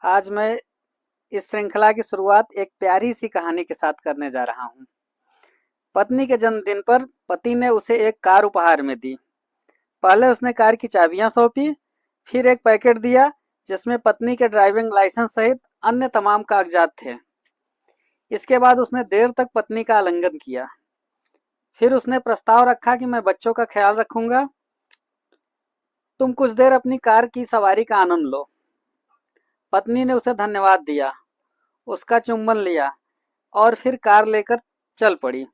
आज मैं इस श्रृंखला की शुरुआत एक प्यारी सी कहानी के साथ करने जा रहा हूँ। पत्नी के जन्मदिन पर पति ने उसे एक कार उपहार में दी। पहले उसने कार की चाबियां सौंपी, फिर एक पैकेट दिया जिसमें पत्नी के ड्राइविंग लाइसेंस सहित अन्य तमाम कागजात थे। इसके बाद उसने देर तक पत्नी का आलिंगन किया। फिर उसने प्रस्ताव रखा कि मैं बच्चों का ख्याल रखूंगा, तुम कुछ देर अपनी कार की सवारी का आनंद लो। पत्नी ने उसे धन्यवाद दिया, उसका चुंबन लिया और फिर कार लेकर चल पड़ी।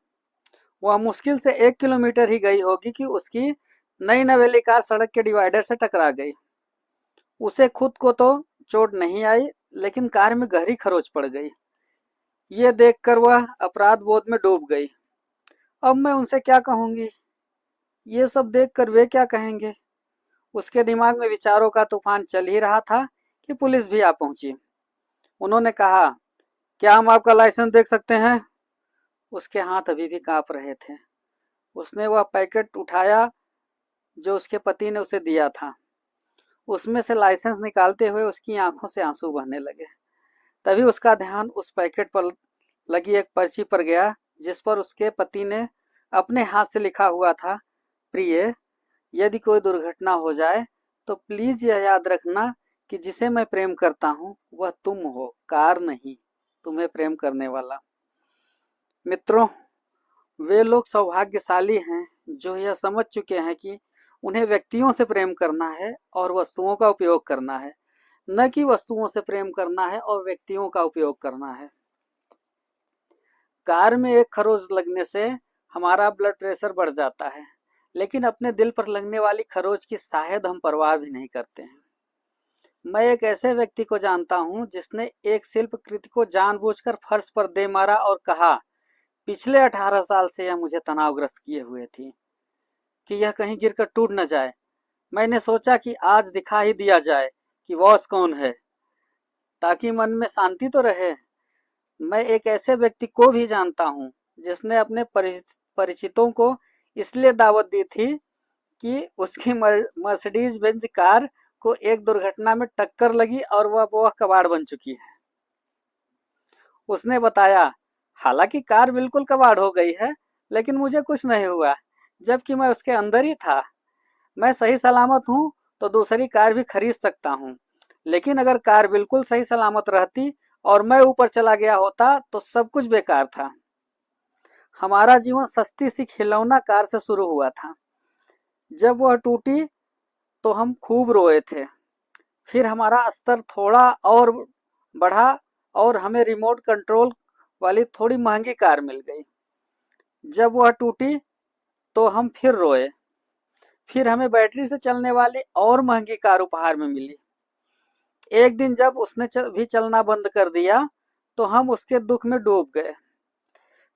वह मुश्किल से 1 किलोमीटर ही गई होगी कि उसकी नई नवेली कार सड़क के डिवाइडर से टकरा गई। उसे खुद को तो चोट नहीं आई, लेकिन कार में गहरी खरोंच पड़ गई। ये देखकर वह अपराध बोध में डूब गई। अब मैं उनसे क्या कहूंगी? ये सब देखकर वे क्या कहेंगे? उसके दिमाग में विचारों का तूफान चल ही रहा था कि पुलिस भी आ पहुंची। उन्होंने कहा, क्या हम आपका लाइसेंस देख सकते हैं? उसके हाथ अभी भी कांप रहे थे। उसने वह पैकेट उठाया जो उसके पति ने उसे दिया था। उसमें से लाइसेंस निकालते हुए उसकी आंखों से आंसू बहने लगे। तभी उसका ध्यान उस पैकेट पर लगी एक पर्ची पर गया जिस पर उसके पति ने अपने हाथ से लिखा हुआ था, प्रिय, यदि कोई दुर्घटना हो जाए तो प्लीज यह याद रखना कि जिसे मैं प्रेम करता हूँ वह तुम हो, कार नहीं, तुम्हें प्रेम करने वाला। मित्रों, वे लोग सौभाग्यशाली हैं जो यह समझ चुके हैं कि उन्हें व्यक्तियों से प्रेम करना है और वस्तुओं का उपयोग करना है, न कि वस्तुओं से प्रेम करना है और व्यक्तियों का उपयोग करना है। कार में एक खरोंच लगने से हमारा ब्लड प्रेशर बढ़ जाता है, लेकिन अपने दिल पर लगने वाली खरोंच की शायद हम परवाह भी नहीं करते हैं। मैं एक ऐसे व्यक्ति को जानता हूं जिसने एक शिल्प कृति को जानबूझकर फर्श पर दे मारा और कहा, पिछले 18 साल से यह मुझे तनावग्रस्त किए हुए थी कि यह कहीं गिरकर टूट न जाए। मैंने सोचा कि आज दिखा ही दिया जाए कि बॉस कौन है, ताकि मन में शांति तो रहे। मैं एक ऐसे व्यक्ति को भी जानता हूँ जिसने अपने परिचितों को इसलिए दावत दी थी कि उसकी मर्सिडीज बेंज कार को एक दुर्घटना में टक्कर लगी और वह कबाड़ बन चुकी है। उसने बताया, हालांकि कार बिल्कुल कबाड़ हो गई है, लेकिन मुझे कुछ नहीं हुआ, जबकि मैं उसके अंदर ही था। मैं सही सलामत हूँ तो दूसरी कार भी खरीद सकता हूँ, लेकिन अगर कार बिल्कुल सही सलामत रहती और मैं ऊपर चला गया होता तो सब कुछ बेकार था। हमारा जीवन सस्ती सी खिलौना कार से शुरू हुआ था। जब वह टूटी तो हम खूब रोए थे। फिर हमारा स्तर थोड़ा और बढ़ा और हमें रिमोट कंट्रोल वाली थोड़ी महंगी कार मिल गई। जब वह टूटी तो हम फिर रोए। फिर हमें बैटरी से चलने वाली और महंगी कार उपहार में मिली। एक दिन जब उसने भी चलना बंद कर दिया तो हम उसके दुख में डूब गए।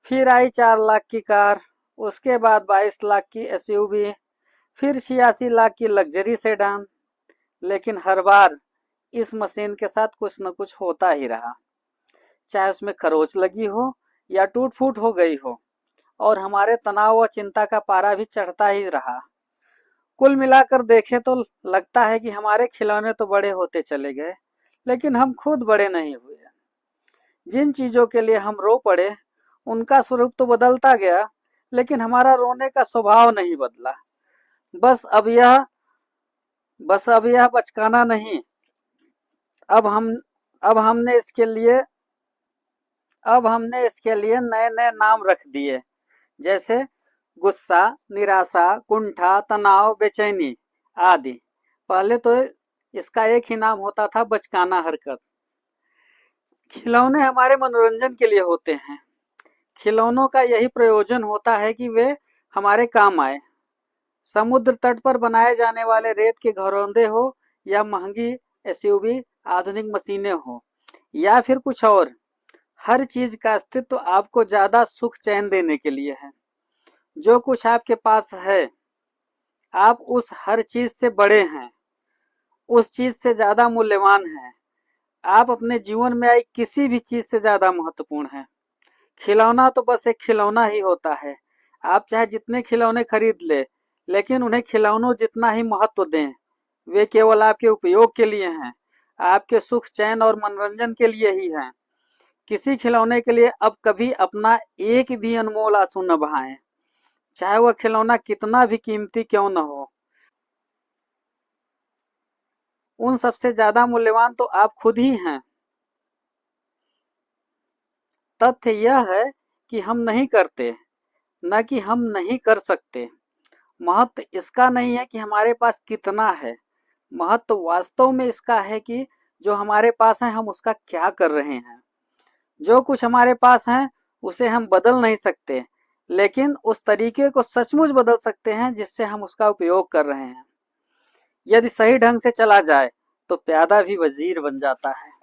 फिर आई 4 लाख की कार, उसके बाद 22 लाख की एसयूवी, फिर 86 लाख की लग्जरी सेडान। लेकिन हर बार इस मशीन के साथ कुछ न कुछ होता ही रहा, चाहे उसमें खरोंच लगी हो या टूट फूट हो गई हो, और हमारे तनाव व चिंता का पारा भी चढ़ता ही रहा। कुल मिलाकर देखें तो लगता है कि हमारे खिलौने तो बड़े होते चले गए, लेकिन हम खुद बड़े नहीं हुए। जिन चीजों के लिए हम रो पड़े उनका स्वरूप तो बदलता गया, लेकिन हमारा रोने का स्वभाव नहीं बदला। बस अब यह बचकाना नहीं। अब हम अब हमने इसके लिए नए नए नाम रख दिए, जैसे गुस्सा, निराशा, कुंठा, तनाव, बेचैनी आदि। पहले तो इसका एक ही नाम होता था, बचकाना हरकत। खिलौने हमारे मनोरंजन के लिए होते हैं। खिलौनों का यही प्रयोजन होता है कि वे हमारे काम आए। समुद्र तट पर बनाए जाने वाले रेत के घरौंदे हो या महंगी एसयूवी, आधुनिक मशीनें हो या फिर कुछ और, हर चीज का अस्तित्व आपको ज्यादा सुख चैन देने के लिए है। जो कुछ आपके पास है, आप उस हर चीज से बड़े हैं, उस चीज से ज्यादा मूल्यवान हैं। आप अपने जीवन में आई किसी भी चीज से ज्यादा महत्वपूर्ण है। खिलौना तो बस एक खिलौना ही होता है। आप चाहे जितने खिलौने खरीद ले, लेकिन उन्हें खिलौनों जितना ही महत्व दें। वे केवल आपके उपयोग के लिए हैं। आपके सुख, चैन और मनोरंजन के लिए ही हैं। किसी खिलौने के लिए अब कभी अपना एक भी अनमोल आंसू न बहाएं, चाहे वह खिलौना कितना भी कीमती क्यों न हो। उन सबसे ज्यादा मूल्यवान तो आप खुद ही हैं। तथ्य यह है कि हम नहीं करते, न कि हम नहीं कर सकते। महत्व इसका नहीं है कि हमारे पास कितना है, महत्व वास्तव में इसका है कि जो हमारे पास है हम उसका क्या कर रहे हैं। जो कुछ हमारे पास है उसे हम बदल नहीं सकते, लेकिन उस तरीके को सचमुच बदल सकते हैं जिससे हम उसका उपयोग कर रहे हैं। यदि सही ढंग से चला जाए तो प्यादा भी वजीर बन जाता है।